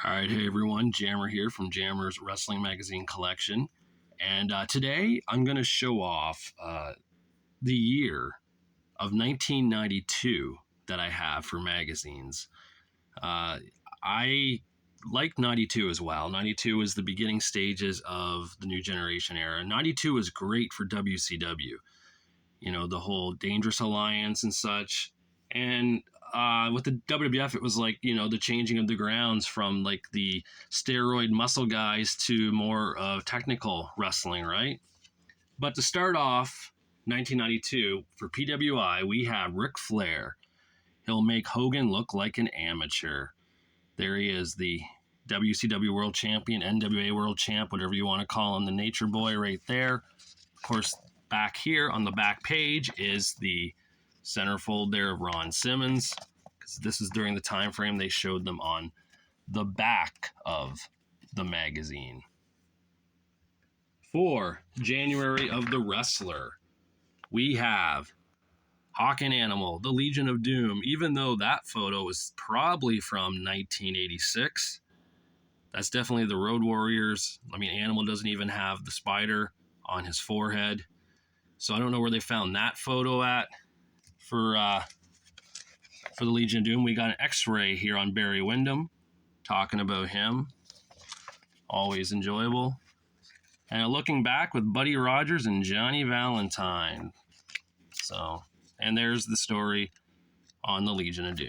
All right, hey everyone, Jammer here from Jammer's Wrestling Magazine Collection. And today I'm going to show off the year of 1992 that I have for magazines. I like 92 as well. 92 was the beginning stages of the new generation era. 92 was great for WCW, you know, the whole Dangerous Alliance and such. And with the WWF, it was like, you know, the changing of the grounds from like the steroid muscle guys to more technical wrestling, right? But to start off 1992, for PWI, we have Ric Flair. He'll make Hogan look like an amateur. There he is, the WCW World Champion, NWA World Champ, whatever you want to call him, the Nature Boy right there. Of course, back here on the back page is the centerfold there of Ron Simmons, because this is during the time frame they showed them on the back of the magazine. For January of the Wrestler, we have Hawk and Animal, the Legion of Doom, even though that photo is probably from 1986. That's definitely the Road Warriors. I mean, Animal doesn't even have the spider on his forehead. So I don't know where they found that photo at. For the Legion of Doom, we got an X-ray here on Barry Windham, talking about him. Always enjoyable. And looking back with Buddy Rogers and Johnny Valentine. So, and there's the story on the Legion of Doom.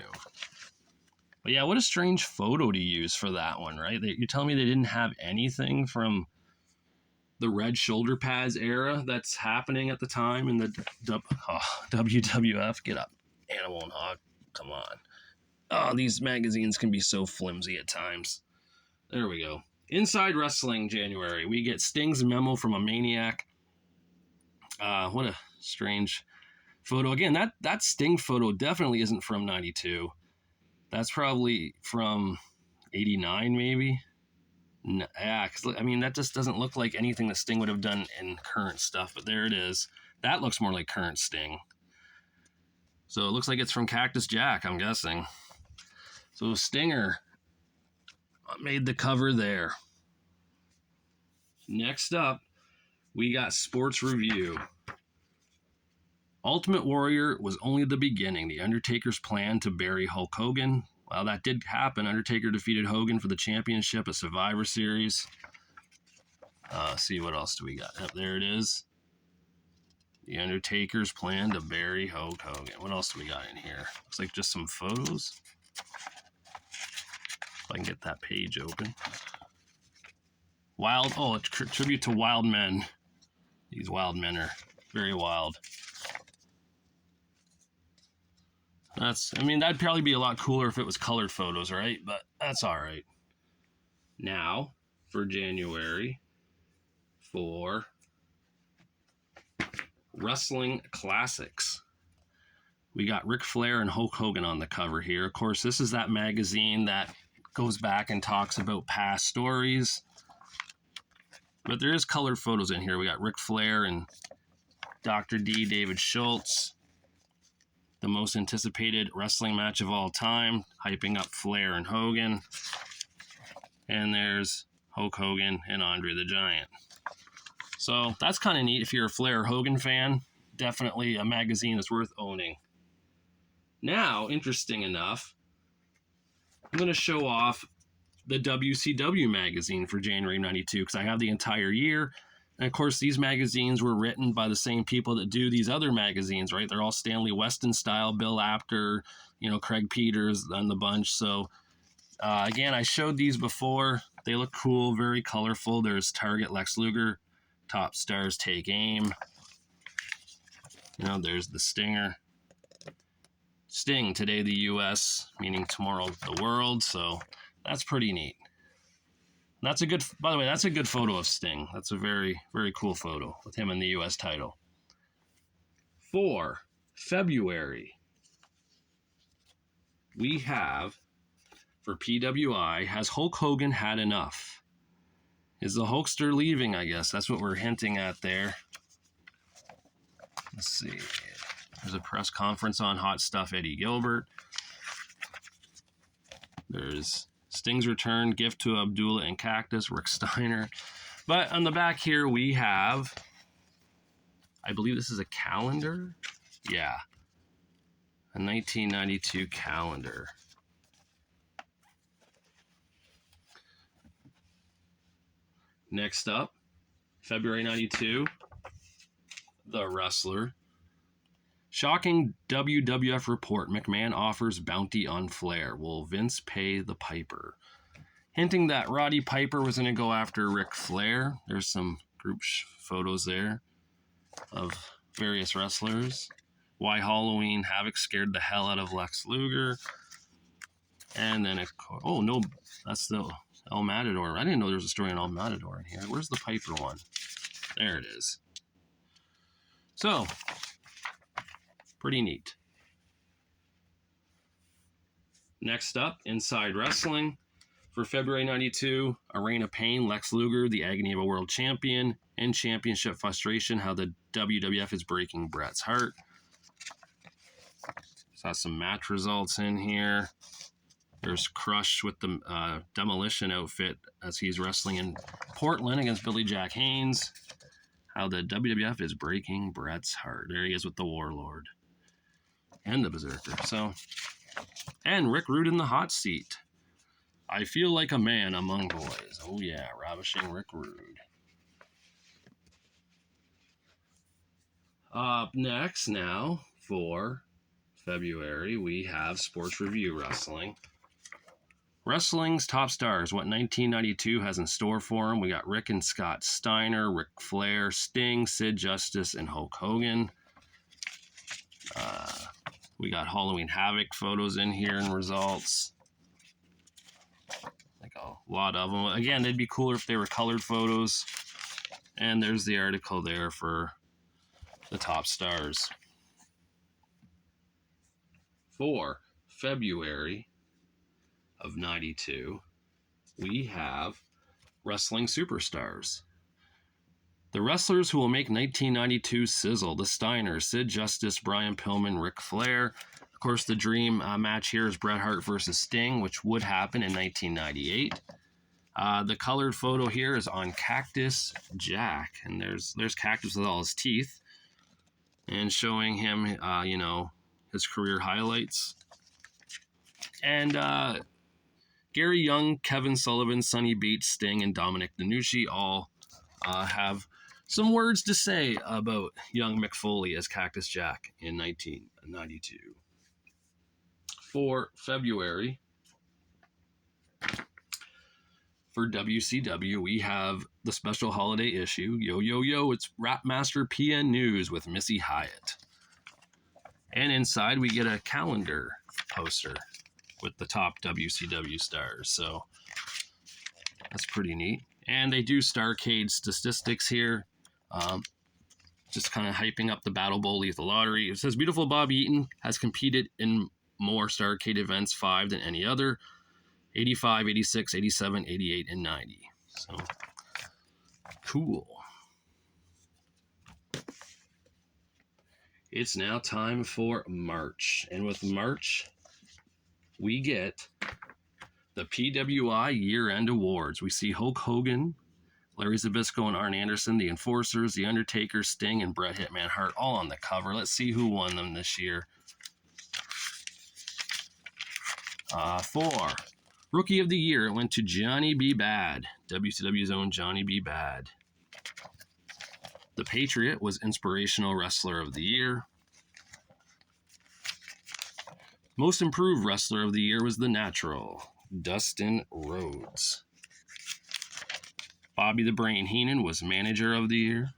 But yeah, what a strange photo to use for that one, right? You're telling me they didn't have anything from the red shoulder pads era that's happening at the time in the WWF. Get up, Animal and Hawk. Come on. Oh, these magazines can be so flimsy at times. There we go. Inside Wrestling January, we get Sting's memo from a maniac. What a strange photo. Again, that Sting photo definitely isn't from 92. That's probably from 89, maybe. Yeah, because I mean, that just doesn't look like anything that Sting would have done in current stuff, but there it is. That looks more like current Sting. So it looks like it's from Cactus Jack, I'm guessing. So Stinger made the cover there. Next up, we got Sports Review. Ultimate Warrior was only the beginning. The Undertaker's plan to bury Hulk Hogan. Well, that did happen. Undertaker defeated Hogan for the championship at Survivor Series. See, what else do we got? Yep, there it is. The Undertaker's plan to bury Hulk Hogan. What else do we got in here? Looks like just some photos. If I can get that page open. A tribute to Wild Men. These wild men are very wild. That'd probably be a lot cooler if it was colored photos, right? But that's all right. Now, for January, for Wrestling Classics, we got Ric Flair and Hulk Hogan on the cover here. Of course, this is that magazine that goes back and talks about past stories. But there is colored photos in here. We got Ric Flair and Dr. D, David Schultz. The most anticipated wrestling match of all time, hyping up Flair and Hogan. And there's Hulk Hogan and Andre the Giant. So that's kind of neat if you're a Flair or Hogan fan. Definitely a magazine that's worth owning. Now, interesting enough, I'm going to show off the WCW magazine for January 92 because I have the entire year. And of course, these magazines were written by the same people that do these other magazines, right? They're all Stanley Weston style, Bill Apter, Craig Peters and the bunch. So again, I showed these before. They look cool, very colorful. There's Target Lex Luger, Top Stars Take Aim. There's the Stinger. Sting, today the U.S., meaning tomorrow the world. So that's pretty neat. By the way, that's a good photo of Sting. That's a very, very cool photo with him in the U.S. title. For February, we have, for PWI, has Hulk Hogan had enough? Is the Hulkster leaving, I guess? That's what we're hinting at there. Let's see. There's a press conference on Hot Stuff Eddie Gilbert. There's Sting's return, gift to Abdullah and Cactus, Rick Steiner. But on the back here, we have, I believe this is a calendar. Yeah, a 1992 calendar. Next up, February 92, The Wrestler. Shocking WWF report, McMahon offers bounty on Flair. Will Vince pay the piper? Hinting that Roddy Piper was going to go after Ric Flair. There's some group photos there of various wrestlers. Why Halloween Havoc scared the hell out of Lex Luger. And then, oh no, that's the El Matador. I didn't know there was a story on El Matador in here. Where's the Piper one? There it is. So, pretty neat. Next up, Inside Wrestling. For February 92, A Reign of Pain, Lex Luger, the agony of a world champion, and championship frustration, how the WWF is breaking Bret's heart. Saw some match results in here. There's Crush with the demolition outfit as he's wrestling in Portland against Billy Jack Haynes. How the WWF is breaking Bret's heart. There he is with the Warlord and the Berserker. So, and Rick Rude in the hot seat. I feel like a man among boys. Oh yeah, ravishing Rick Rude. Up next now for February, we have Sports Review Wrestling. Wrestling's top stars, what 1992 has in store for him. We got Rick and Scott Steiner, Ric Flair, Sting, Sid Justice, and Hulk Hogan. We got Halloween Havoc photos in here and results. Like a lot of them. Again, they'd be cooler if they were colored photos. And there's the article there for the top stars. For February of 92, we have Wrestling Superstars. The wrestlers who will make 1992 sizzle: the Steiners, Sid Justice, Brian Pillman, Ric Flair. Of course, the dream match here is Bret Hart versus Sting, which would happen in 1998. The colored photo here is on Cactus Jack, and there's Cactus with all his teeth, and showing him, his career highlights. And Gary Young, Kevin Sullivan, Sonny Beach, Sting, and Dominic DeNucci all have some words to say about young Mick Foley as Cactus Jack in 1992. For February, for WCW, we have the special holiday issue. Yo, yo, yo, it's Rapmaster PN News with Missy Hyatt. And inside, we get a calendar poster with the top WCW stars. So that's pretty neat. And they do Starrcade statistics here. Just kind of hyping up the Battle Bowl Lethal Lottery. It says, Beautiful Bob Eaton has competed in more Starrcade events, 5 than any other. 85, 86, 87, 88, and 90. So, cool. It's now time for March. And with March, we get the PWI Year-End Awards. We see Hulk Hogan, Larry Zbyszko, and Arn Anderson, the Enforcers, The Undertaker, Sting, and Bret Hitman Hart all on the cover. Let's see who won them this year. For Rookie of the Year, it went to Johnny B. Bad, WCW's own Johnny B. Bad. The Patriot was Inspirational Wrestler of the Year. Most Improved Wrestler of the Year was The Natural, Dustin Rhodes. Bobby the Brain Heenan was Manager of the Year.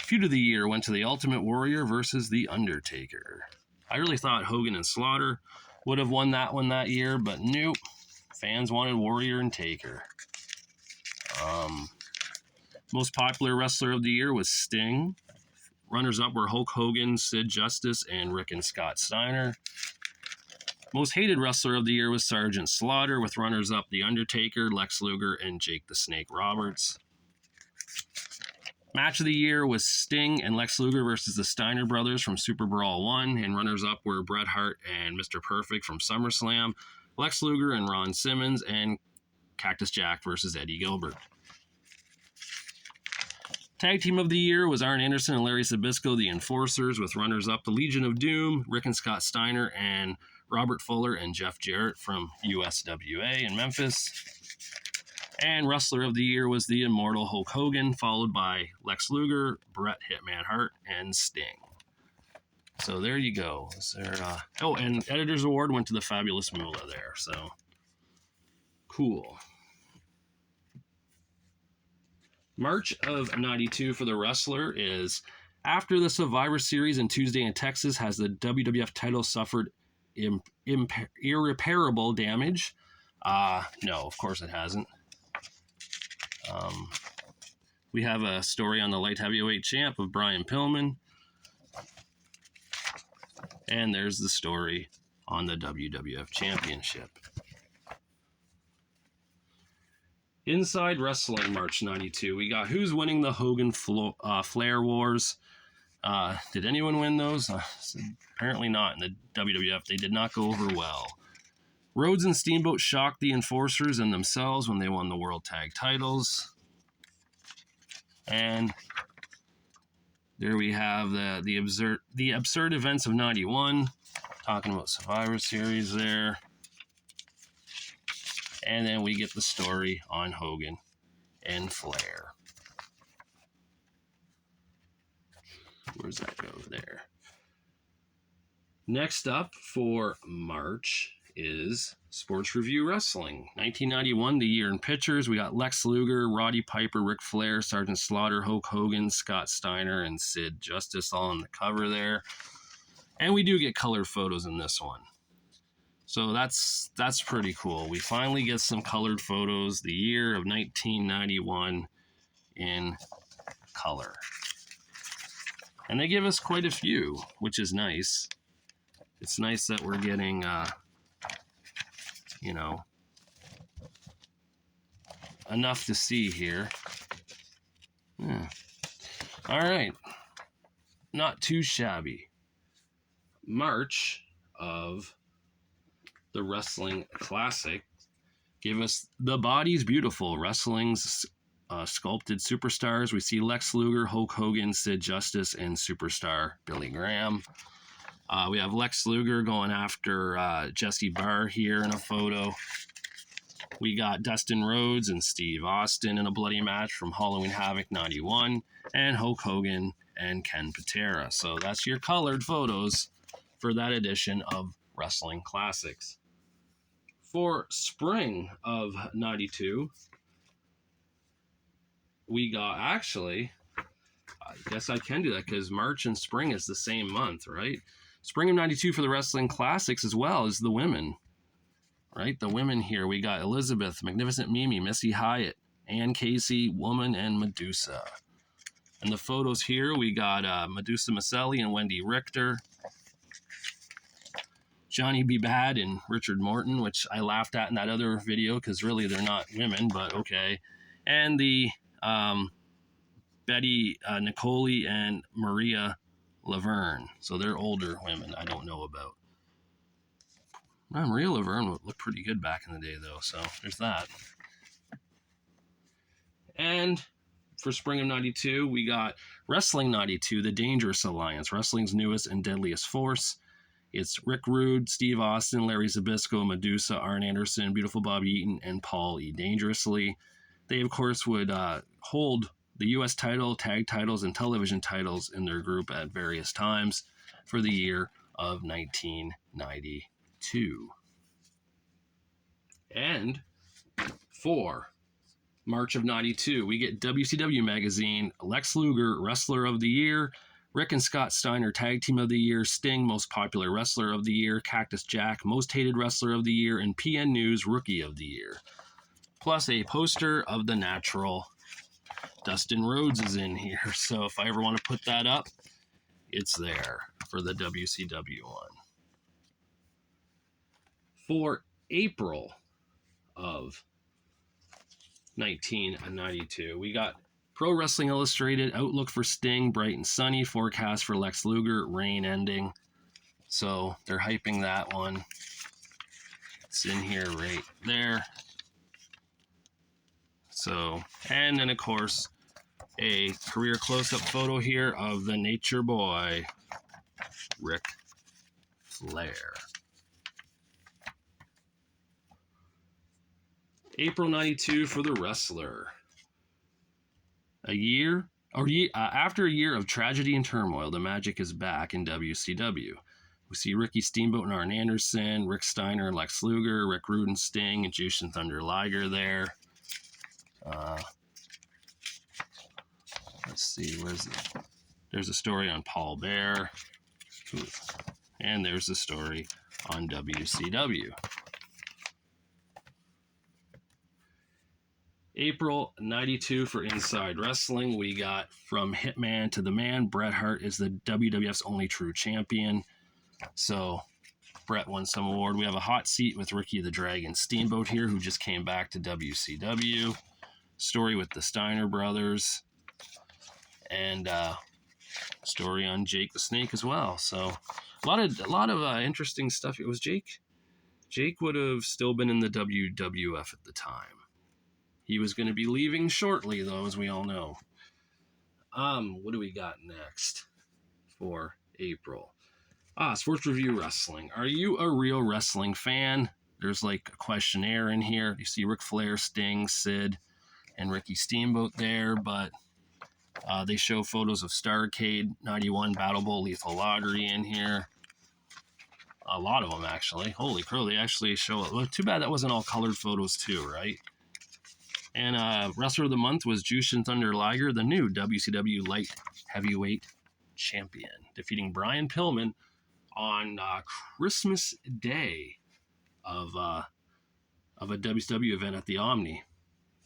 Feud of the Year went to The Ultimate Warrior versus The Undertaker. I really thought Hogan and Slaughter would have won that one that year, but nope. Fans wanted Warrior and Taker. Most Popular Wrestler of the Year was Sting. Runners-up were Hulk Hogan, Sid Justice, and Rick and Scott Steiner. Most Hated Wrestler of the Year was Sergeant Slaughter, with runners-up The Undertaker, Lex Luger, and Jake the Snake Roberts. Match of the Year was Sting and Lex Luger versus the Steiner Brothers from Super Brawl 1, and runners-up were Bret Hart and Mr. Perfect from SummerSlam. Lex Luger and Ron Simmons, and Cactus Jack versus Eddie Gilbert. Tag Team of the Year was Arn Anderson and Larry Zbyszko, the Enforcers, with runners-up the Legion of Doom, Rick and Scott Steiner, and Robert Fuller and Jeff Jarrett from USWA in Memphis. And Wrestler of the Year was the Immortal Hulk Hogan, followed by Lex Luger, Bret Hitman Hart, and Sting. So there you go. And Editor's Award went to the Fabulous Moolah there, so cool. March of 92 for the wrestler is after the Survivor Series and Tuesday in Texas has the WWF title suffered irreparable damage? No, of course it hasn't. We have a story on the light heavyweight champ of Brian Pillman. And there's the story on the WWF Championship. Inside Wrestling, March 92. We got who's winning the Hogan Flair Wars. Did anyone win those? Apparently not in the WWF. They did not go over well. Rhodes and Steamboat shocked the Enforcers and themselves when they won the World Tag Titles. And there we have the absurd events of 91. Talking about Survivor Series there. And then we get the story on Hogan and Flair. Where's that go there? Next up for March is Sports Review Wrestling. 1991, the year in pictures. We got Lex Luger, Roddy Piper, Ric Flair, Sergeant Slaughter, Hulk Hogan, Scott Steiner, and Sid Justice all on the cover there. And we do get colored photos in this one. So that's pretty cool. We finally get some colored photos, the year of 1991 in color. And they give us quite a few, which is nice. It's nice that we're getting, enough to see here. Yeah. All right. Not too shabby. March of the Wrestling Classic gave us The Body's Beautiful, wrestling's sculpted superstars. We see Lex Luger, Hulk Hogan, Sid Justice, and superstar Billy Graham. We have Lex Luger going after Jesse Barr here in a photo. We got Dustin Rhodes and Steve Austin in a bloody match from Halloween Havoc 91, and Hulk Hogan and Ken Patera. So that's your colored photos for that edition of Wrestling Classics. For spring of 92, we got, actually, I guess I can do that because March and spring is the same month, right? Spring of 92 for the Wrestling Classics as well as the women, right? The women here, we got Elizabeth, Magnificent Mimi, Missy Hyatt, Ann Casey, Woman, and Medusa. And the photos here, we got Medusa Maselli and Wendy Richter, Johnny B. Bad and Richard Morton, which I laughed at in that other video because really they're not women, but okay. And the Betty Nicoli and Maria Laverne. So they're older women I don't know about. Maria Laverne would look pretty good back in the day, though, so there's that. And for spring of 92, we got Wrestling 92, The Dangerous Alliance, wrestling's newest and deadliest force. It's Rick Rude, Steve Austin, Larry Zbyszko, Medusa, Arn Anderson, Beautiful Bobby Eaton, and Paul E. Dangerously. They, of course, would hold the U.S. title, tag titles, and television titles in their group at various times for the year of 1992. And for March of 92, we get WCW Magazine, Lex Luger, Wrestler of the Year, Rick and Scott Steiner, Tag Team of the Year, Sting, Most Popular Wrestler of the Year, Cactus Jack, Most Hated Wrestler of the Year, and PN News, Rookie of the Year. Plus a poster of The Natural. Dustin Rhodes is in here, so if I ever want to put that up, it's there for the WCW one. For April of 1992, we got Pro Wrestling Illustrated, Outlook for Sting, Bright and Sunny, Forecast for Lex Luger, Rain ending. So they're hyping that one. It's in here right there. So, and then of course, a career close-up photo here of the Nature Boy, Ric Flair. April 92 for the wrestler. After a year of tragedy and turmoil, the magic is back in WCW. We see Ricky Steamboat and Arn Anderson, Rick Steiner and Lex Luger, Rick Rude and Sting, and Jushin Thunder Liger there. Let's see, there's a story on Paul Bearer. And there's a story on WCW. April 92 for Inside Wrestling. We got From Hitman to the Man. Bret Hart is the WWF's only true champion. So Bret won some award. We have a hot seat with Ricky the Dragon Steamboat here, who just came back to WCW. Story with the Steiner brothers. And story on Jake the Snake as well. So a lot of interesting stuff. It was Jake. Jake would have still been in the WWF at the time. He was going to be leaving shortly, though, as we all know. What do we got next for April? Sports Review Wrestling. Are you a real wrestling fan? There's like a questionnaire in here. You see Ric Flair, Sting, Sid, and Ricky Steamboat there, but they show photos of Starrcade, 91, Battle Bowl, Lethal Lottery in here. A lot of them, actually. Holy crow, they actually show it. Well, too bad that wasn't all colored photos, too, right? And Wrestler of the Month was Jushin Thunder Liger, the new WCW Light Heavyweight Champion, defeating Brian Pillman on Christmas Day of a WCW event at the Omni.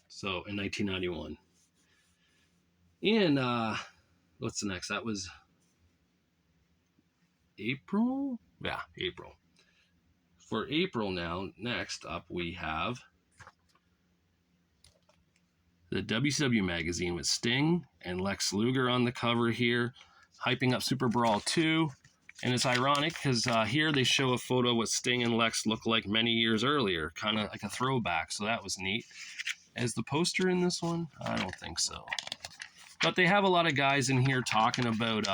So in 1991. And what's the next? That was April? Yeah, April. For April now, next up we have the WCW magazine with Sting and Lex Luger on the cover here, hyping up Super Brawl 2. And it's ironic because here they show a photo of what Sting and Lex looked like many years earlier, kind of like a throwback, so that was neat. Is the poster in this one? I don't think so. But they have a lot of guys in here talking about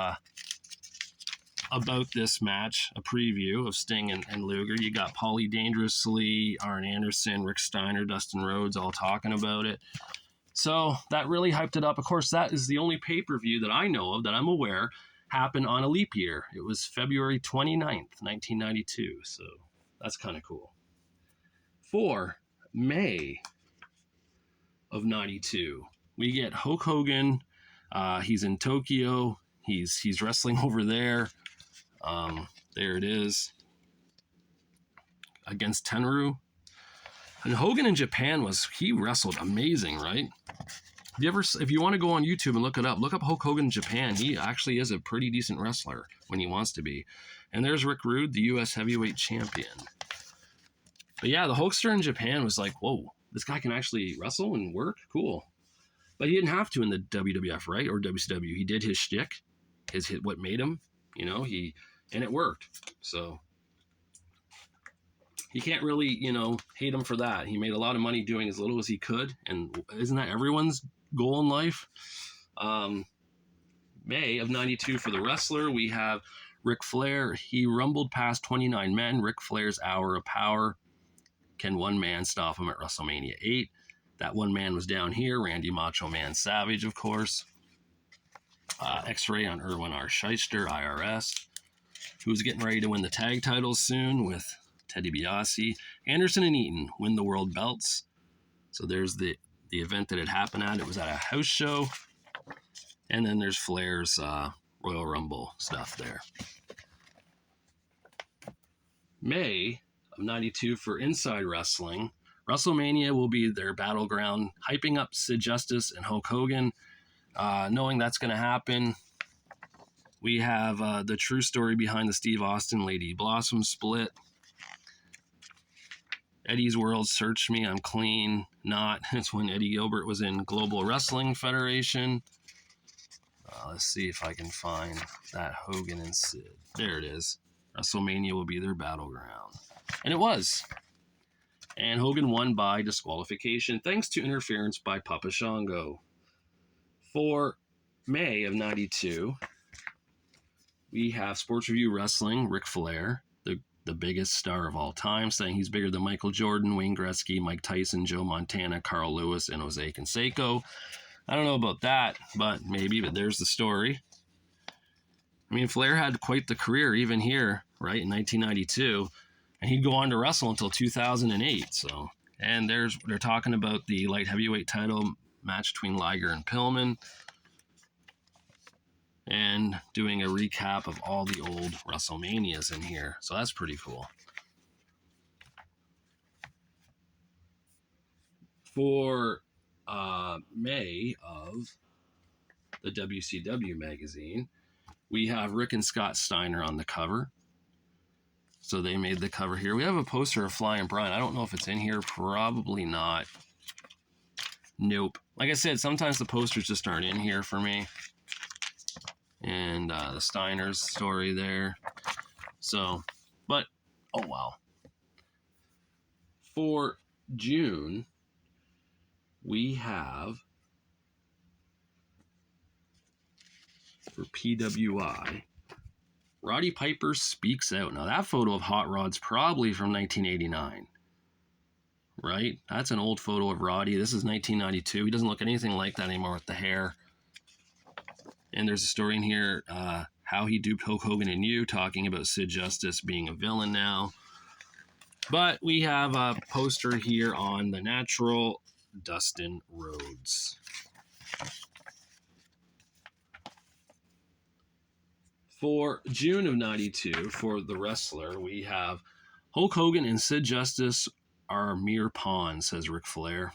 this match, a preview of Sting and Luger. You got Paulie Dangerously, Arn Anderson, Rick Steiner, Dustin Rhodes all talking about it. So that really hyped it up. Of course, that is the only pay-per-view that I know of, that I'm aware, happened on a leap year. It was February 29th, 1992. So that's kind of cool. For May of 92, we get Hulk Hogan. He's in Tokyo. He's wrestling over there. There it is. Against Tenryu. And Hogan in Japan he wrestled amazing, right? If you want to go on YouTube and look it up, look up Hulk Hogan in Japan. He actually is a pretty decent wrestler when he wants to be. And there's Rick Rude, the U.S. Heavyweight Champion. But yeah, the Hulkster in Japan was like, whoa, this guy can actually wrestle and work? Cool. But he didn't have to in the WWF, right? Or WCW. He did his shtick, what made him, and it worked. So you can't really, hate him for that. He made a lot of money doing as little as he could. And isn't that everyone's goal in life? May of 92 for the wrestler, we have Ric Flair. He rumbled past 29 men. Ric Flair's Hour of Power. Can one man stop him at WrestleMania 8? That one man was down here. Randy Macho Man Savage, of course. X-Ray on Erwin R. Shyster, IRS, who was getting ready to win the tag titles soon with Teddy DiBiase. Anderson and Eaton win the world belts. So there's the event that it happened at. It was at a house show. And then there's Flair's Royal Rumble stuff there. May of 92 for Inside Wrestling. WrestleMania will be their battleground, hyping up Sid Justice and Hulk Hogan. Knowing that's going to happen, we have the true story behind the Steve Austin Lady Blossom split. Eddie's World, Search Me, I'm Clean, Not. It's when Eddie Gilbert was in Global Wrestling Federation. Let's see if I can find that Hogan and Sid. There it is. WrestleMania will be their battleground. And it was. And Hogan won by disqualification thanks to interference by Papa Shango. For May of 92, we have Sports Review Wrestling, Ric Flair, the biggest star of all time, saying he's bigger than Michael Jordan, Wayne Gretzky, Mike Tyson, Joe Montana, Carl Lewis, and Jose Canseco. I don't know about that, but maybe, but there's the story. I mean, Flair had quite the career even here, right, in 1992, and he'd go on to wrestle until 2008. So, and they're talking about the light heavyweight title match between Liger and Pillman, and doing a recap of all the old WrestleManias in here. So that's pretty cool. For May of the WCW magazine, we have Rick and Scott Steiner on the cover. So they made the cover here. We have a poster of Flying Brian. I don't know if it's in here. Probably not. Nope. Like I said, sometimes the posters just aren't in here for me. And the Steiner's story there. So, but, oh wow. For June, we have, for PWI, Roddy Piper Speaks Out. Now that photo of Hot Rod's probably from 1989, right? That's an old photo of Roddy. This is 1992. He doesn't look anything like that anymore with the hair. And there's a story in here, how he duped Hulk Hogan and you, talking about Sid Justice being a villain now. But we have a poster here on The Natural, Dustin Rhodes. For June of 92, for The Wrestler, we have Hulk Hogan and Sid Justice are mere pawns, says Ric Flair.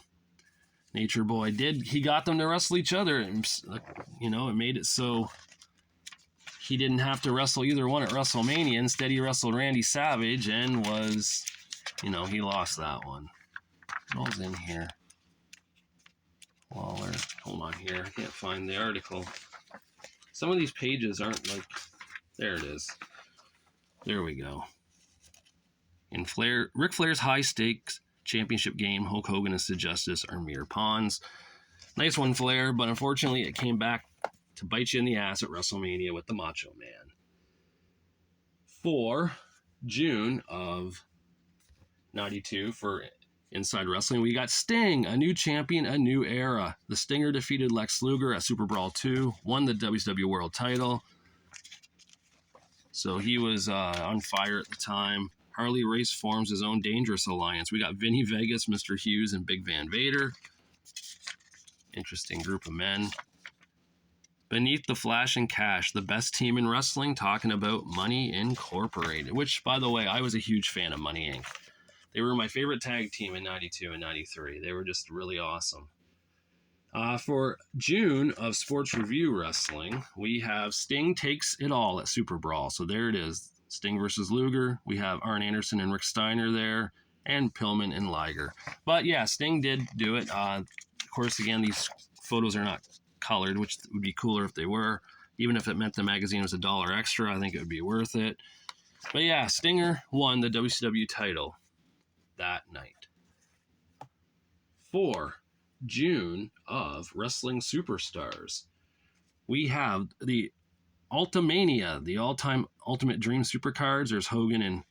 Nature Boy he got them to wrestle each other, and, you know, it made it so he didn't have to wrestle either one at WrestleMania. Instead, he wrestled Randy Savage and was, you know, he lost that one. What was in here? Waller. Hold on here. I can't find the article. Some of these pages aren't like... There it is. There we go. In Ric Flair's high-stakes championship game, Hulk Hogan and Sid Justice are mere pawns. Nice one, Flair, but unfortunately it came back to bite you in the ass at WrestleMania with the Macho Man. For June of 92, for Inside Wrestling, we got Sting, a new champion, a new era. The Stinger defeated Lex Luger at Super Brawl 2, won the WCW World title. So he was on fire at the time. Harley Race forms his own Dangerous Alliance. We got Vinny Vegas, Mr. Hughes, and Big Van Vader. Interesting group of men. Beneath the Flash and Cash, the best team in wrestling, talking about Money Incorporated, which, by the way, I was a huge fan of Money Inc. They were my favorite tag team in 92 and 93. They were just really awesome. For June of Sports Review Wrestling, we have Sting Takes It All at Super Brawl. So there it is. Sting versus Luger. We have Arn Anderson and Rick Steiner there, and Pillman and Liger. But yeah, Sting did do it. Of course, again, these photos are not colored, which would be cooler if they were. Even if it meant the magazine was $1 extra, I think it would be worth it. But yeah, Stinger won the WCW title that night. For June of Wrestling Superstars, we have the Ultimania, the all-time Ultimate Dream Supercards. There's Hogan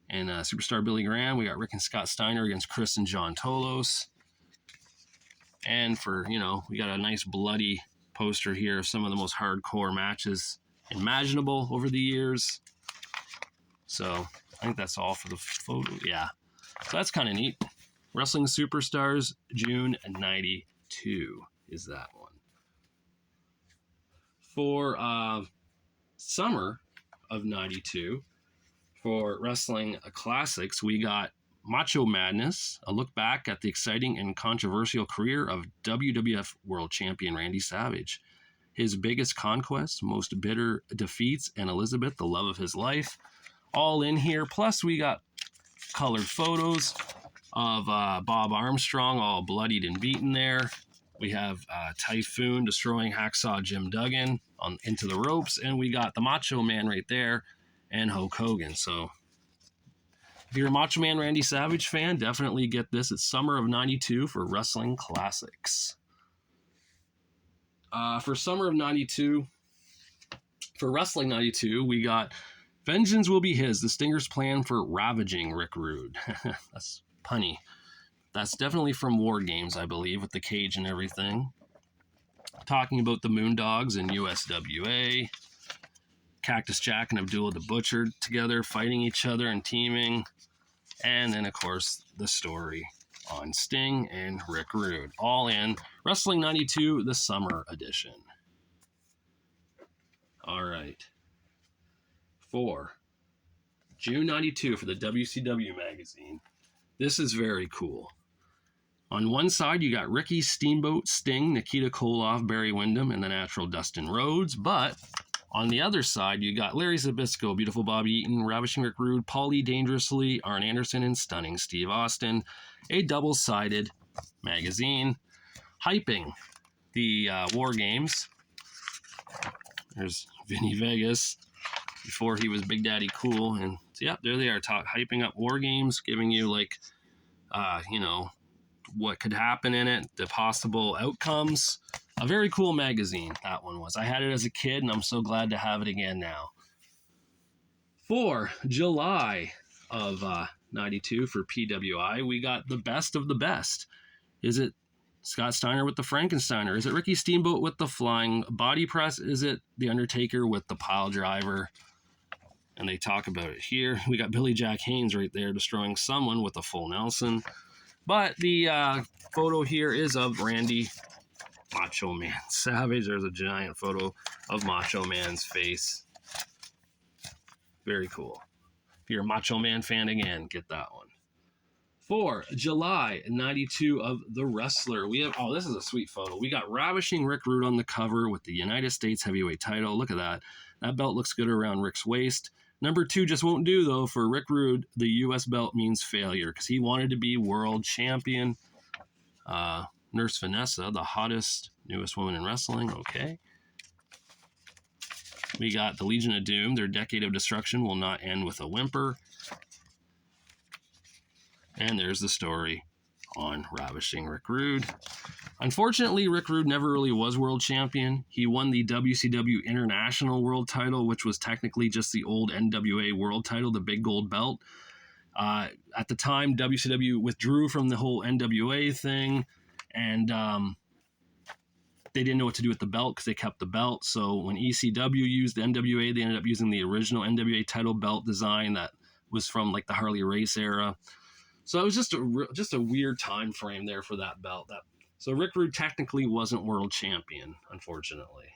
and Superstar Billy Graham. We got Rick and Scott Steiner against Chris and John Tolos. And for, you know, we got a nice bloody poster here of some of the most hardcore matches imaginable over the years. So I think that's all for the photo. Yeah. So that's kind of neat. Wrestling Superstars, June 92 is that one. For summer of 92, for Wrestling Classics, we got Macho Madness, a look back at the exciting and controversial career of WWF World Champion Randy Savage. His biggest conquests, most bitter defeats, and Elizabeth, the love of his life, all in here. Plus, we got colored photos of Bob Armstrong, all bloodied and beaten there. We have Typhoon destroying Hacksaw Jim Duggan into the ropes, and we got the Macho Man right there and Hulk Hogan. So If you're a Macho Man Randy Savage fan, definitely get this. It's summer of 92 for Wrestling Classics. For summer of 92, for Wrestling 92, we got Vengeance Will Be His, the Stinger's plan for ravaging Rick Rude. That's punny. That's definitely from War Games, I believe, with the cage and everything. Talking about the Moondogs and USWA. Cactus Jack and Abdullah the Butcher together, fighting each other and teaming. And then, of course, the story on Sting and Rick Rude. All in Wrestling 92, the summer edition. All right. For June 92 for the WCW magazine. This is very cool. On one side, you got Ricky Steamboat, Sting, Nikita Koloff, Barry Windham, and the natural Dustin Rhodes. But on the other side, you got Larry Zbyszko, Beautiful Bobby Eaton, Ravishing Rick Rude, Paulie Dangerously, Arn Anderson, and Stunning Steve Austin. A double-sided magazine hyping the War Games. There's Vinny Vegas before he was Big Daddy Cool. And so, yeah, there they are, hyping up War Games, giving you, like, what could happen in it, the possible outcomes. A very cool magazine, that one was. I had it as a kid, and I'm so glad to have it again now. For July of 92 for PWI, we got the best of the best. Is it Scott Steiner with the Frankensteiner? Is it Ricky Steamboat with the flying body press? Is it The Undertaker with the pile driver? And they talk about it here. We got Billy Jack Haynes right there destroying someone with a full Nelson. But the photo here is of Randy Macho Man Savage. There's a giant photo of Macho Man's face. Very cool. If you're a Macho Man fan again, get that one. For July 92 of The Wrestler, we have, oh, this is a sweet photo. We got Ravishing Rick Rude on the cover with the United States Heavyweight title. Look at that. That belt looks good around Rick's waist. Number 2 just won't do, though. For Rick Rude, the U.S. belt means failure because he wanted to be world champion. Nurse Vanessa, the hottest, newest woman in wrestling. Okay. We got the Legion of Doom. Their decade of destruction will not end with a whimper. And there's the story on Ravishing Rick Rude. Unfortunately, Rick Rude never really was world champion. He won the WCW International World title, which was technically just the old NWA World title, the big gold belt. At the time, WCW withdrew from the whole NWA thing, and they didn't know what to do with the belt because they kept the belt. So when ECW used the NWA, they ended up using the original NWA title belt design that was from like the Harley Race era. So it was just a weird time frame there for that belt. So Rick Rude technically wasn't world champion, unfortunately.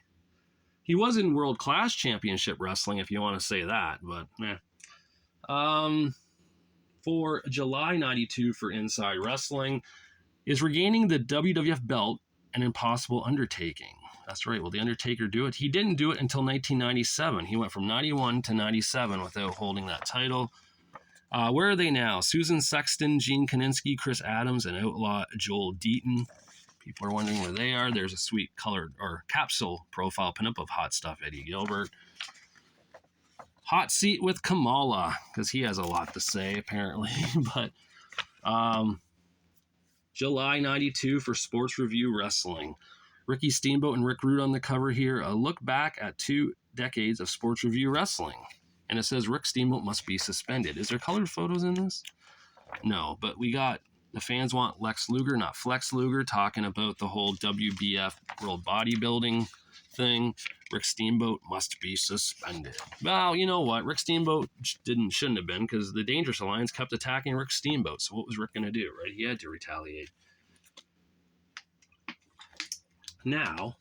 He was in World Class Championship Wrestling, if you want to say that, but for July 92 for Inside Wrestling, is regaining the WWF belt an impossible undertaking? That's right. Will The Undertaker do it? He didn't do it until 1997. He went from 91 to 97 without holding that title. Where are they now? Susan Sexton, Gene Kaninsky, Chris Adams, and Outlaw Joel Deaton. People are wondering where they are. There's a sweet colored or capsule profile pinup of Hot Stuff Eddie Gilbert. Hot Seat with Kamala, because he has a lot to say, apparently. But July 92 for Sports Review Wrestling. Ricky Steamboat and Rick Rude on the cover here. A look back at 2 decades of Sports Review Wrestling. And it says Rick Steamboat must be suspended. Is there colored photos in this? No, but we got the fans want Lex Luger, not Flex Luger, talking about the whole WBF World Bodybuilding thing. Rick Steamboat must be suspended. Well, you know what? Rick Steamboat shouldn't have been because the Dangerous Alliance kept attacking Rick Steamboat. So what was Rick going to do, right? He had to retaliate. Now,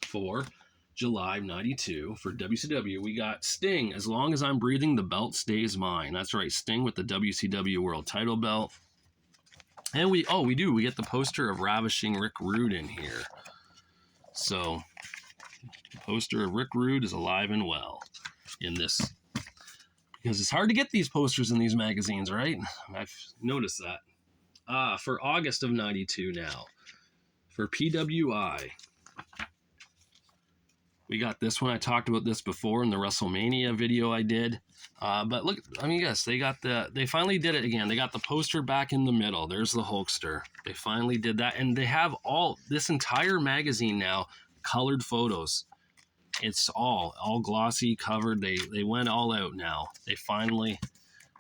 for July 92 for WCW, we got Sting. As long as I'm breathing, the belt stays mine. That's right, Sting with the WCW World Title belt. And we get the poster of Ravishing Rick Rude in here. So the poster of Rick Rude is alive and well in this, because it's hard to get these posters in these magazines, right? I've noticed that. For August of 92 now, for PWI, We got this one. I talked about this before in the WrestleMania video I did. But look, I mean, yes, they finally did it again. They got the poster back in the middle. There's the Hulkster. They finally did that. And they have this entire magazine now, colored photos. It's all glossy, covered. They went all out now. They finally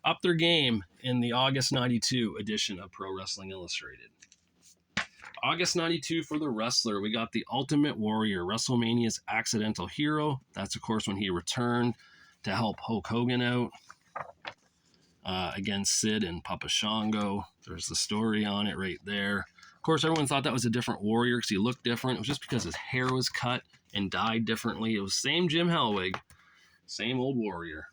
upped their game in the August 92 edition of Pro Wrestling Illustrated. August 92 for the wrestler, we got the Ultimate Warrior, WrestleMania's accidental hero. That's, of course, when he returned to help Hulk Hogan out against Sid and Papa Shango. There's the story on it right there. Of course, everyone thought that was a different Warrior because he looked different. It was just because his hair was cut and dyed differently. It was same Jim Hellwig, same old Warrior.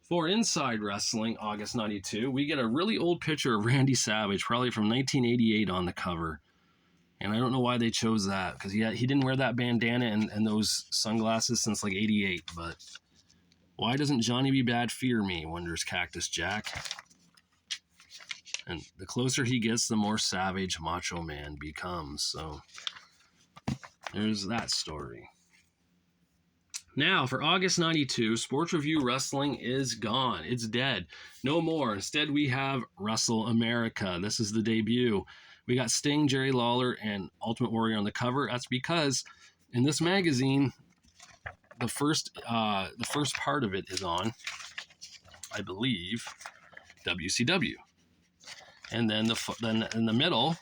For Inside Wrestling, August 92, we get a really old picture of Randy Savage, probably from 1988 on the cover. And I don't know why they chose that, because he didn't wear that bandana and those sunglasses since like 88. But why doesn't Johnny B. Bad fear me, wonders Cactus Jack. And the closer he gets, the more savage Macho Man becomes. So there's that story. Now, for August 92, Sports Review Wrestling is gone. It's dead. No more. Instead, we have Wrestle America. This is the debut. We got Sting, Jerry Lawler, and Ultimate Warrior on the cover. That's because in this magazine, the first part of it is on, I believe, WCW. And then then in the middle,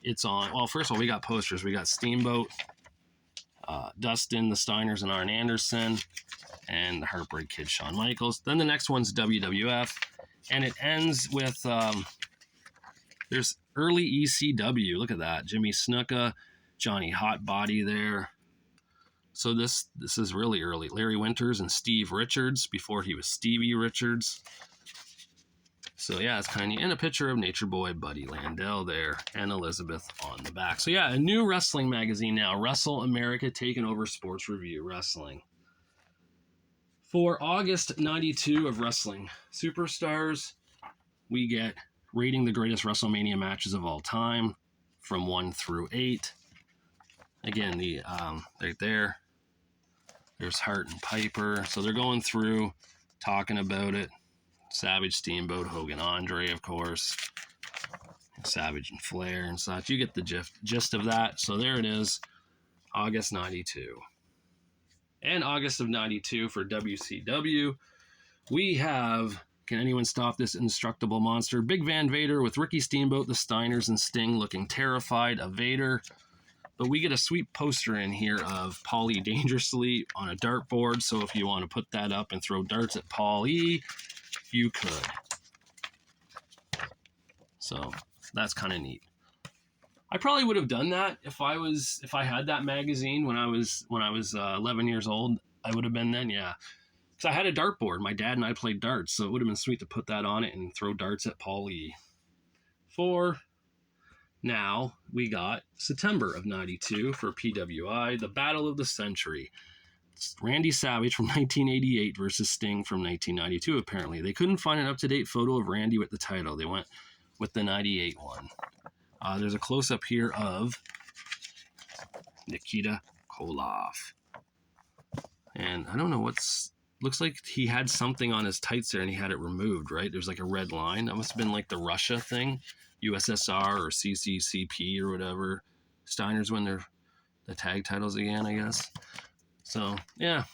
it's on, well, first of all, we got posters. We got Steamboat, Dustin, the Steiners, and Arn Anderson, and the Heartbreak Kid, Shawn Michaels. Then the next one's WWF, and it ends with there's early ECW. Look at that, Jimmy Snuka, Johnny Hotbody there. So this is really early. Larry Winters and Steve Richards before he was Stevie Richards. So yeah, it's kind of, and a picture of Nature Boy Buddy Landell there, and Elizabeth on the back. So yeah, a new wrestling magazine now, Wrestle America, taking over Sports Review Wrestling. For August 92 of Wrestling Superstars, we get rating the greatest WrestleMania matches of all time from 1 through 8. Again, the right there, there's Hart and Piper. So they're going through, talking about it. Savage, Steamboat, Hogan, Andre, of course. Savage and Flair and such. You get the gist of that. So there it is, August 92. And August of 92 for WCW, we have, can anyone stop this indestructible monster? Big Van Vader with Ricky Steamboat, the Steiners, and Sting looking terrified of Vader. But we get a sweet poster in here of Paulie dangerously on a dartboard. So if you want to put that up and throw darts at Paulie, you could. So that's kind of neat. I probably would have done that if I had that magazine when I was 11 years old. I would have been then, yeah. Because I had a dartboard. My dad and I played darts, so it would have been sweet to put that on it and throw darts at Paulie. For now, we got September of 92 for PWI, the Battle of the Century. It's Randy Savage from 1988 versus Sting from 1992, apparently. They couldn't find an up-to-date photo of Randy with the title. They went with the 98 one. There's a close-up here of Nikita Koloff. And I don't know looks like he had something on his tights there and he had it removed, right? There's like a red line. That must have been like the Russia thing, USSR or CCCP or whatever. Steiners win the tag titles again, I guess. So, yeah.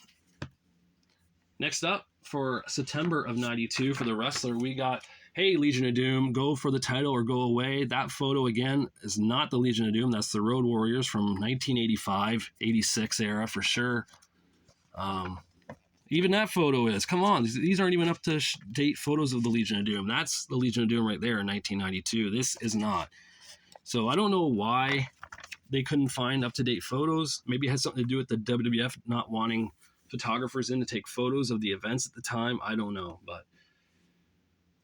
Next up, for September of 92, for the wrestler, we got, hey, Legion of Doom, go for the title or go away. That photo, again, is not the Legion of Doom. That's the Road Warriors from 1985, 86 era for sure. Even that photo is. Come on, these aren't even up to date photos of the Legion of Doom. That's the Legion of Doom right there in 1992. This is not. So I don't know why they couldn't find up-to-date photos. Maybe it had something to do with the WWF not wanting photographers in to take photos of the events at the time. I don't know, but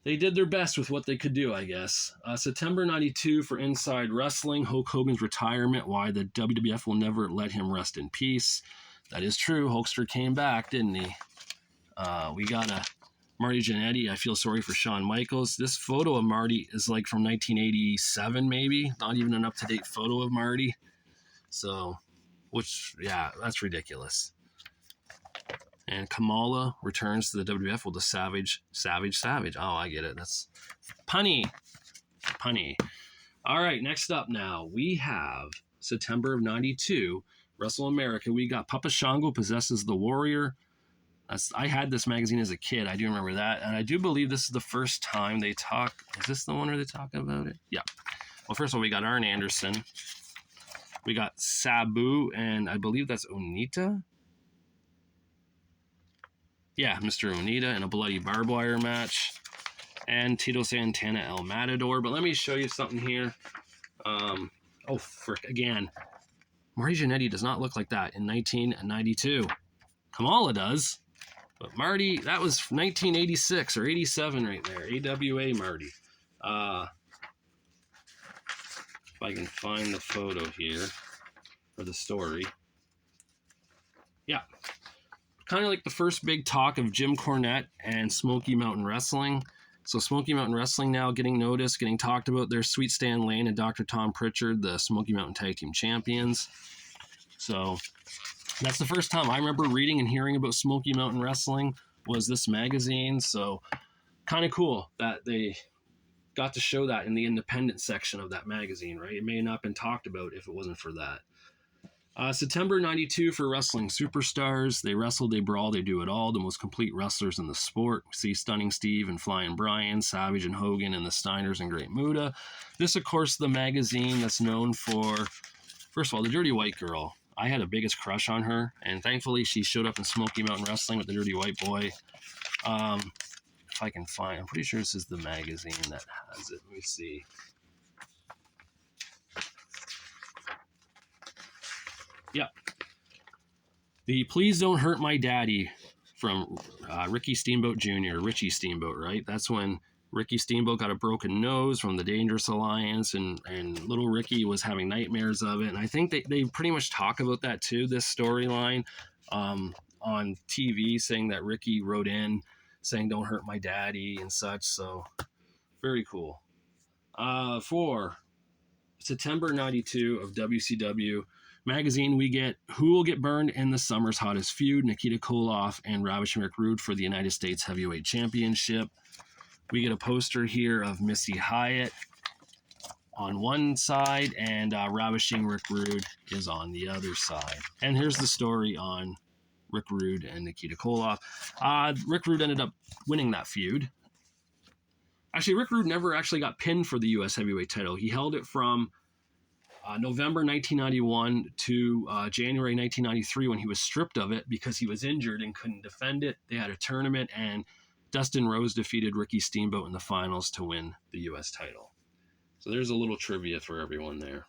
they did their best with what they could do, I guess. September 92 for Inside Wrestling, Hulk Hogan's retirement, why the WWF will never let him rest in peace. That is true. Hulkster came back, didn't he? We got a Marty Jannetty. I feel sorry for Shawn Michaels. This photo of Marty is like from 1987, maybe. Not even an up-to-date photo of Marty. So, which, yeah, that's ridiculous. And Kamala returns to the WWF with a Savage. Oh, I get it. That's punny. All right, next up now, we have September of 92, Wrestle America. We got Papa Shango possesses the Warrior. I had this magazine as a kid. I do remember that. And I do believe this is the first time they talk. Is this the one where they talk about it? Yeah. Well, first of all, we got Arn Anderson. We got Sabu, and I believe that's Onita. Yeah, Mr. Onita in a bloody barbed wire match. And Tito Santana, El Matador. But let me show you something here. Oh, frick, again. Marty Jannetty does not look like that in 1992. Kamala does. But Marty, that was 1986 or 87 right there. AWA Marty. If I can find the photo here for the story. Yeah. Kind of like the first big talk of Jim Cornette and Smoky Mountain Wrestling. So Smoky Mountain Wrestling now getting noticed, getting talked about. There's Sweet Stan Lane and Dr. Tom Pritchard, the Smoky Mountain Tag Team Champions. So that's the first time I remember reading and hearing about Smoky Mountain Wrestling was this magazine. So kind of cool that they got to show that in the independent section of that magazine, right? It may not have been talked about if it wasn't for that. September 92 for Wrestling Superstars. They wrestle, they brawl, they do it all. The most complete wrestlers in the sport. We see Stunning Steve and Flying Brian, Savage and Hogan, and the Steiners and Great Muta. This, of course, the magazine that's known for, first of all, the Dirty White Girl. I had a biggest crush on her, and thankfully she showed up in Smoky Mountain Wrestling with the Dirty White Boy. If I can find, I'm pretty sure this is the magazine that has it. Let me see. Yep. The Please Don't Hurt My Daddy from Ricky Steamboat Jr., Richie Steamboat, right? That's when Ricky Steamboat got a broken nose from the Dangerous Alliance, and little Ricky was having nightmares of it. And I think they pretty much talk about that too, this storyline on TV, saying that Ricky wrote in saying, "Don't hurt my daddy" and such. So very cool. For September 92 of WCW magazine, we get Who Will Get Burned in the Summer's Hottest Feud, Nikita Koloff and Ravishing Rick Rude for the United States Heavyweight Championship. We get a poster here of Missy Hyatt on one side, and Ravishing Rick Rude is on the other side. And here's the story on Rick Rude and Nikita Koloff. Rick Rude ended up winning that feud. Actually, Rick Rude never actually got pinned for the U.S. Heavyweight title. He held it from November 1991 to January 1993 when he was stripped of it because he was injured and couldn't defend it. They had a tournament, and Dustin Rose defeated Ricky Steamboat in the finals to win the U.S. title. So there's a little trivia for everyone there.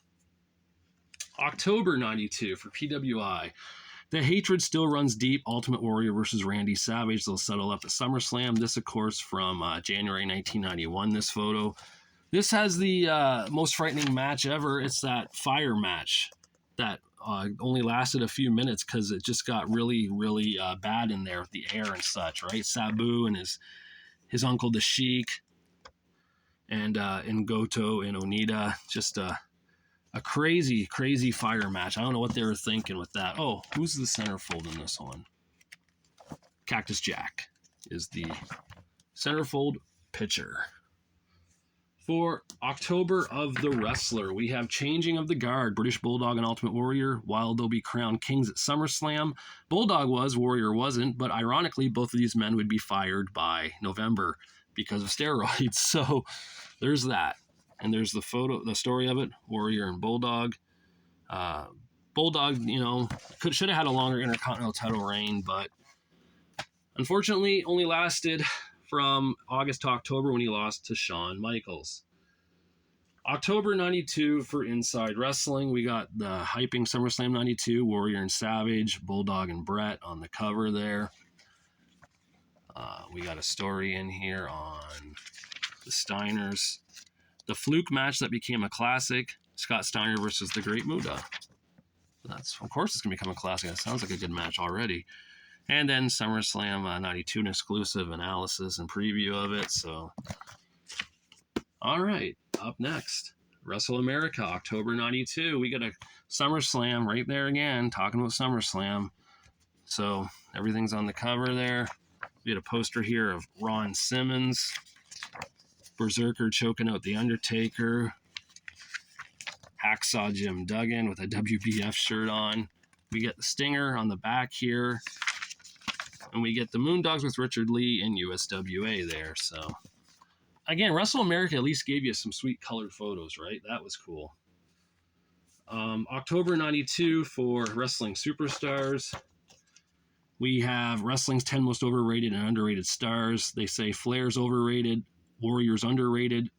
October 92 for PWI. The hatred still runs deep. Ultimate Warrior versus Randy Savage. They'll settle up at SummerSlam. This, of course, from January 1991, this photo. This has the most frightening match ever. It's that fire match that only lasted a few minutes because it just got really, really bad in there with the air and such, right? Sabu and his uncle, the Sheik, and Goto and Onita. Just a crazy, crazy fire match. I don't know what they were thinking with that. Oh, who's the centerfold in this one? Cactus Jack is the centerfold pitcher. For October of the Wrestler, we have Changing of the Guard, British Bulldog and Ultimate Warrior, while they'll be crowned kings at SummerSlam. Bulldog was, Warrior wasn't, but ironically, both of these men would be fired by November because of steroids. So there's that. And there's the photo, the story of it, Warrior and Bulldog. Bulldog, should have had a longer Intercontinental title reign, but unfortunately only lasted from August to October when he lost to Shawn Michaels. October 92 for Inside Wrestling. We got the hyping SummerSlam 92, Warrior and Savage, Bulldog and Brett on the cover there. We got a story in here on the Steiners. The fluke match that became a classic, Scott Steiner versus the Great Muta. Of course it's going to become a classic. That sounds like a good match already. And then SummerSlam 92, an exclusive analysis and preview of it. So, all right, up next, Wrestle America, October 92. We got a SummerSlam right there again, talking about SummerSlam. So everything's on the cover there. We had a poster here of Ron Simmons, Berserker choking out The Undertaker, Hacksaw Jim Duggan with a WBF shirt on. We get the Stinger on the back here. And we get the Moondogs with Richard Lee and USWA there. So, again, Wrestle America at least gave you some sweet colored photos, right? That was cool. October 92 for Wrestling Superstars. We have Wrestling's 10 most overrated and underrated stars. They say Flair's overrated, Warrior's underrated,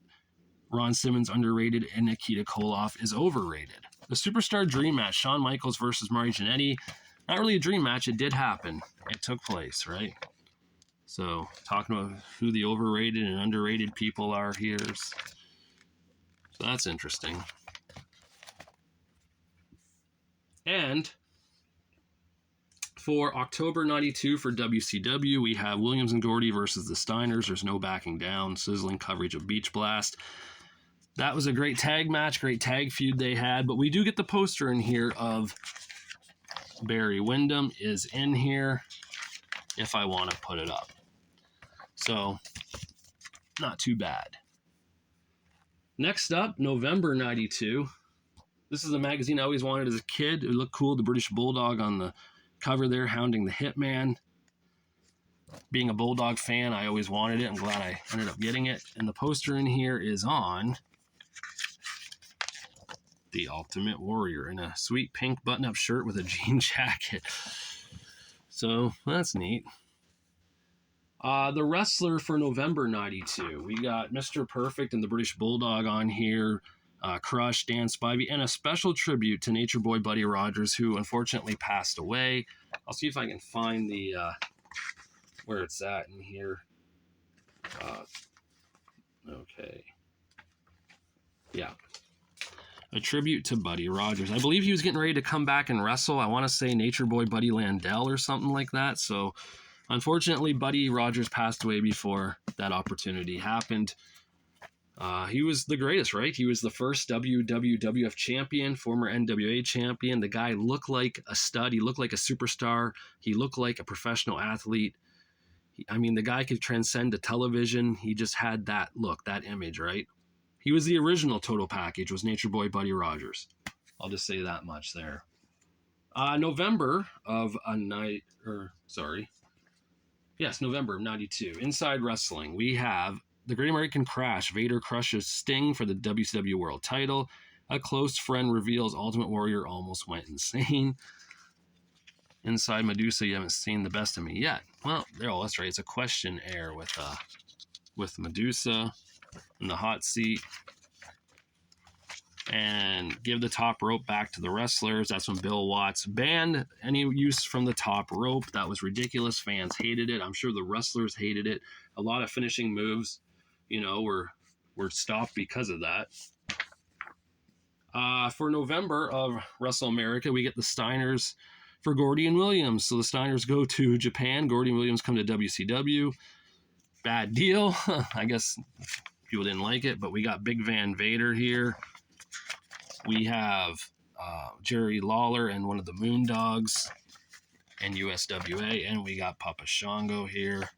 Ron Simmons underrated, and Nikita Koloff is overrated. The Superstar Dream Match, Shawn Michaels versus Marty Jannetty. Not really a dream match. It did happen. It took place, right? So, talking about who the overrated and underrated people are here. So that's interesting. And for October 92 for WCW, we have Williams and Gordy versus the Steiners. There's no backing down. Sizzling coverage of Beach Blast. That was a great tag match, great tag feud they had. But we do get the poster in here of Barry Windham is in here if I want to put it up. So, not too bad. Next up, November 92. This is a magazine I always wanted as a kid. It looked cool, the British Bulldog on the cover there, hounding the Hitman. Being a Bulldog fan, I always wanted it. I'm glad I ended up getting it. And the poster in here is on the Ultimate Warrior in a sweet pink button-up shirt with a jean jacket. So that's neat. The wrestler for November 92. We got Mr. Perfect and the British Bulldog on here. Crush, Dan Spivey, and a special tribute to Nature Boy Buddy Rogers, who unfortunately passed away. I'll see if I can find the where it's at in here. Okay. Yeah. A tribute to Buddy Rogers. I believe he was getting ready to come back and wrestle. I want to say Nature Boy Buddy Landell or something like that. So, unfortunately, Buddy Rogers passed away before that opportunity happened. He was the greatest, right? He was the first WWF champion, former NWA champion. The guy looked like a stud. He looked like a superstar. He looked like a professional athlete. The guy could transcend the television. He just had that look, that image, right? He was the original total package, was Nature Boy Buddy Rogers. I'll just say that much there. November of 92. Inside Wrestling, we have the Great American Crash. Vader crushes Sting for the WCW World title. A close friend reveals Ultimate Warrior almost went insane. Inside Medusa, you haven't seen the best of me yet. Well, that's right. It's a questionnaire with Medusa in the hot seat. And give the top rope back to the wrestlers. That's when Bill Watts banned any use from the top rope. That was ridiculous. Fans hated it. I'm sure the wrestlers hated it. A lot of finishing moves, were stopped because of that. For November of Wrestle America, we get the Steiners for Gordy and Williams. So the Steiners go to Japan. Gordy and Williams come to WCW. Bad deal. I guess people didn't like it, but we got Big Van Vader here. We have Jerry Lawler and one of the Moondogs and USWA, and we got Papa Shango here.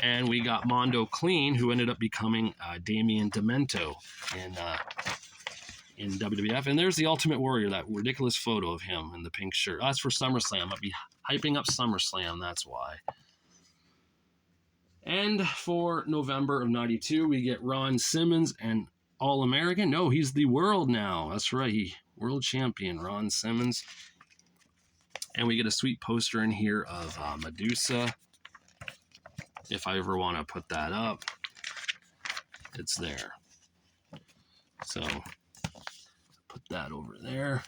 And we got Mondo Clean, who ended up becoming Damien Demento in WWF. And there's the Ultimate Warrior, that ridiculous photo of him in the pink shirt. That's for SummerSlam. I'll be hyping up SummerSlam, that's why. And for November of 92, we get Ron Simmons and All-American. No, he's the world now. That's right. World champion, Ron Simmons. And we get a sweet poster in here of Medusa. If I ever want to put that up, it's there. So, put that over there.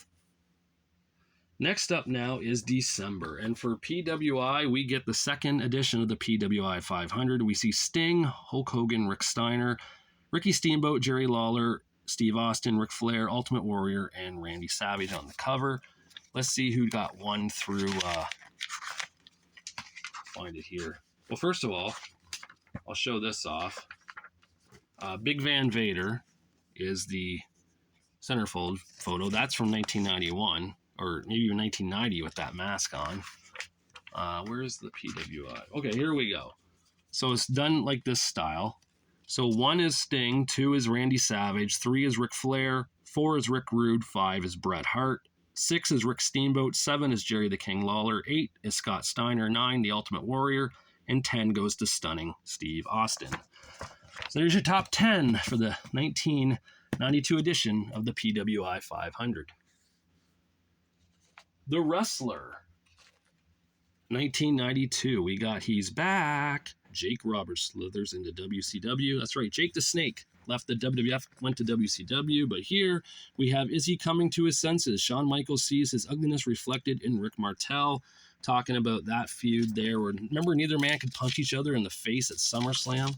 Next up now is December. And for PWI, we get the second edition of the PWI 500. We see Sting, Hulk Hogan, Rick Steiner, Ricky Steamboat, Jerry Lawler, Steve Austin, Ric Flair, Ultimate Warrior, and Randy Savage on the cover. Let's see who got one through, find it here. Well, first of all, I'll show this off. Big Van Vader is the centerfold photo. That's from 1991, or maybe even 1990 with that mask on. Where's the PWI? Okay, here we go. So it's done like this style. So 1 is Sting, 2 is Randy Savage, 3 is Ric Flair, 4 is Rick Rude, 5 is Bret Hart, 6 is Rick Steamboat, 7 is Jerry the King Lawler, 8 is Scott Steiner, 9 the Ultimate Warrior, and 10 goes to Stunning Steve Austin. So there's your top 10 for the 1992 edition of the PWI 500. The Wrestler. 1992, we got He's Back. Jake Roberts slithers into WCW. That's right, Jake the Snake left the WWF, went to WCW, but here we have Is He Coming to His Senses? Shawn Michaels sees his ugliness reflected in Rick Martel, talking about that feud there. Where, remember, neither man could punch each other in the face at SummerSlam?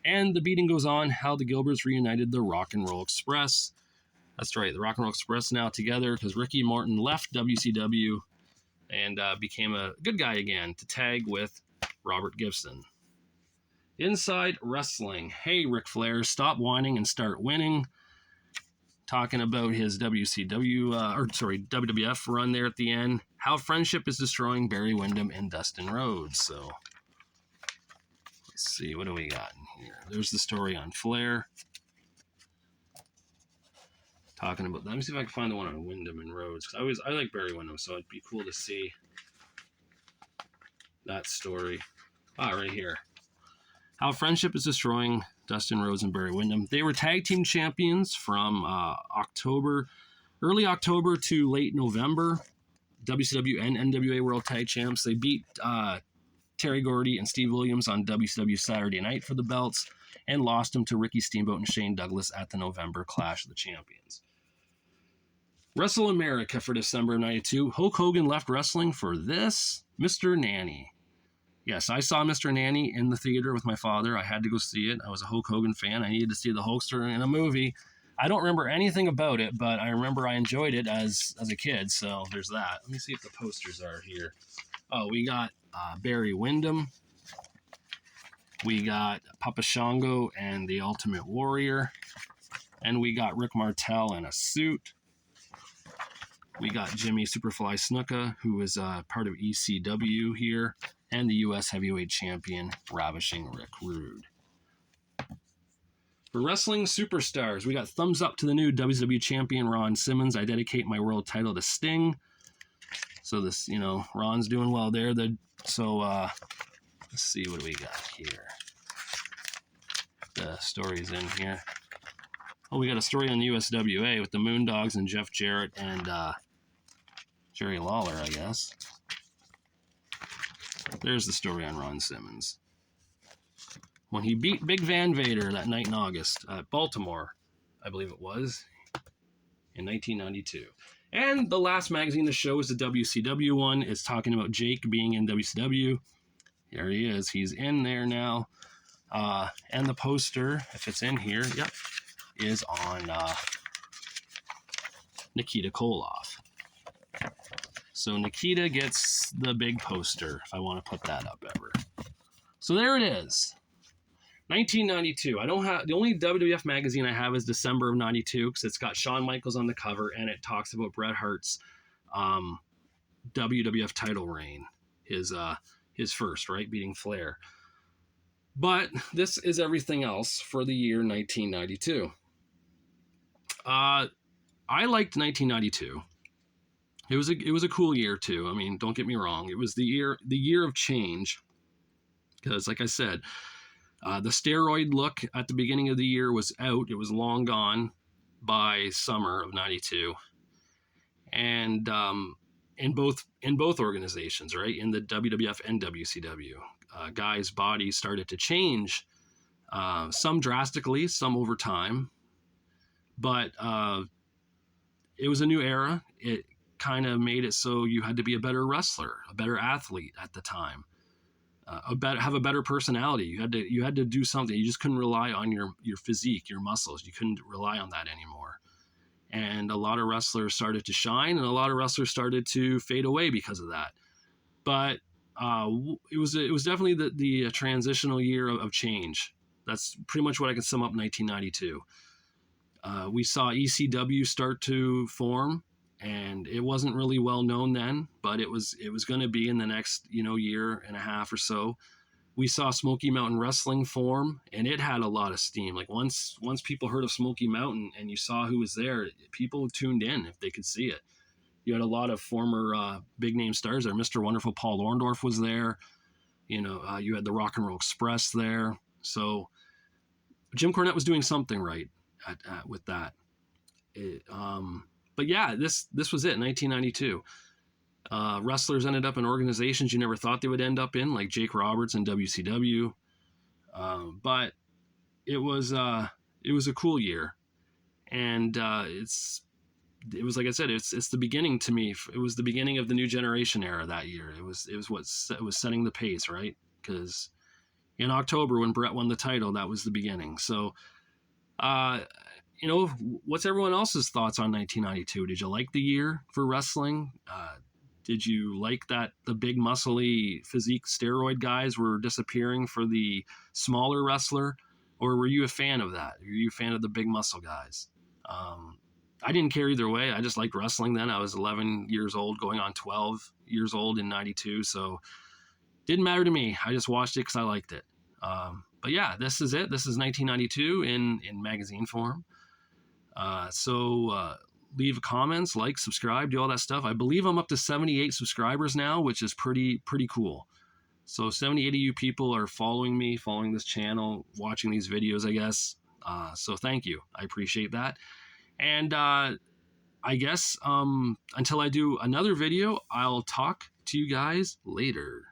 And the beating goes on, how the Gilberts reunited the Rock and Roll Express. That's right, the Rock and Roll Express now together because Ricky Morton left WCW and became a good guy again to tag with Robert Gibson. Inside Wrestling. Hey, Ric Flair, stop whining and start winning. Talking about his WWF run there at the end. How friendship is destroying Barry Windham and Dustin Rhodes. So, let's see, what do we got in here? There's the story on Flair. Talking about, let me see if I can find the one on Windham and Rhodes. Because I like Barry Windham, so it'd be cool to see that story. Right here. How friendship is destroying Dustin Rhodes and Barry Windham. They were tag team champions from early October to late November. WCW and NWA World Tag Champs. They beat Terry Gordy and Steve Williams on WCW Saturday Night for the belts and lost them to Ricky Steamboat and Shane Douglas at the November Clash of the Champions. Wrestle America for December of 92. Hulk Hogan left wrestling for this, Mr. Nanny. Yes, I saw Mr. Nanny in the theater with my father. I had to go see it. I was a Hulk Hogan fan. I needed to see the Hulkster in a movie. I don't remember anything about it, but I remember I enjoyed it as a kid, so there's that. Let me see if the posters are here. Oh, we got Barry Windham. We got Papa Shango and the Ultimate Warrior. And we got Rick Martel in a suit. We got Jimmy Superfly Snuka, who is part of ECW here. And the U.S. Heavyweight Champion, Ravishing Rick Rude. For Wrestling Superstars, we got thumbs up to the new WCW Champion, Ron Simmons. I dedicate my world title to Sting. So this, Ron's doing well there. Let's see what we got here. The story's in here. Oh, we got a story on the USWA with the Moondogs and Jeff Jarrett and Jerry Lawler, I guess. There's the story on Ron Simmons. When he beat Big Van Vader that night in August at Baltimore, I believe it was, in 1992. And the last magazine to show is the WCW one. It's talking about Jake being in WCW. There he is. He's in there now. And the poster, if it's in here, yep, is on Nikita Koloff. So Nikita gets the big poster, if I want to put that up ever. So there it is. 1992. I don't have, the only WWF magazine I have is December of 92 because it's got Shawn Michaels on the cover and it talks about Bret Hart's WWF title reign, his first, right, beating Flair. But this is everything else for the year 1992. I liked 1992. It was a cool year too. I mean, don't get me wrong. It was the year of change, because like I said, the steroid look at the beginning of the year was out. It was long gone by summer of 92, and in both organizations, right, in the WWF and WCW, guys' bodies started to change, some drastically, some over time, but it was a new era. It kind of made it so you had to be a better wrestler, a better athlete at the time, have a better personality. You had to do something. You just couldn't rely on your physique, your muscles. You couldn't rely on that anymore. And a lot of wrestlers started to shine, and a lot of wrestlers started to fade away because of that. But it was definitely the transitional year of change. That's pretty much what I can sum up 1992. We saw ECW start to form, and it wasn't really well known then, but it was going to be in the next year and a half or so. We saw Smoky Mountain Wrestling form, and it had a lot of steam. Like once people heard of Smoky Mountain and you saw who was there, people tuned in if they could see it. You had a lot of former big name stars there. Mr. Wonderful Paul Orndorff was there. You had the Rock and Roll Express there. So Jim Cornette was doing something right with that. But yeah, this was it, 1992. Wrestlers ended up in organizations you never thought they would end up in, like Jake Roberts and WCW. But it was a cool year, and it was like I said, it's the beginning to me. It was the beginning of the new generation era that year. It was setting the pace, right? Because in October when Bret won the title, that was the beginning. So, what's everyone else's thoughts on 1992? Did you like the year for wrestling? Did you like that the big muscly physique steroid guys were disappearing for the smaller wrestler? Or were you a fan of that? Were you a fan of the big muscle guys? I didn't care either way. I just liked wrestling then. I was 11 years old, going on 12 years old in 92. So didn't matter to me. I just watched it because I liked it. But yeah, this is it. This is 1992 in magazine form. So leave comments, like, subscribe, do all that stuff. I believe I'm up to 78 subscribers now, which is pretty cool. So 78 of you people are following me, following this channel, watching these videos, I guess. So thank you. I appreciate that. And I guess until I do another video, I'll talk to you guys later.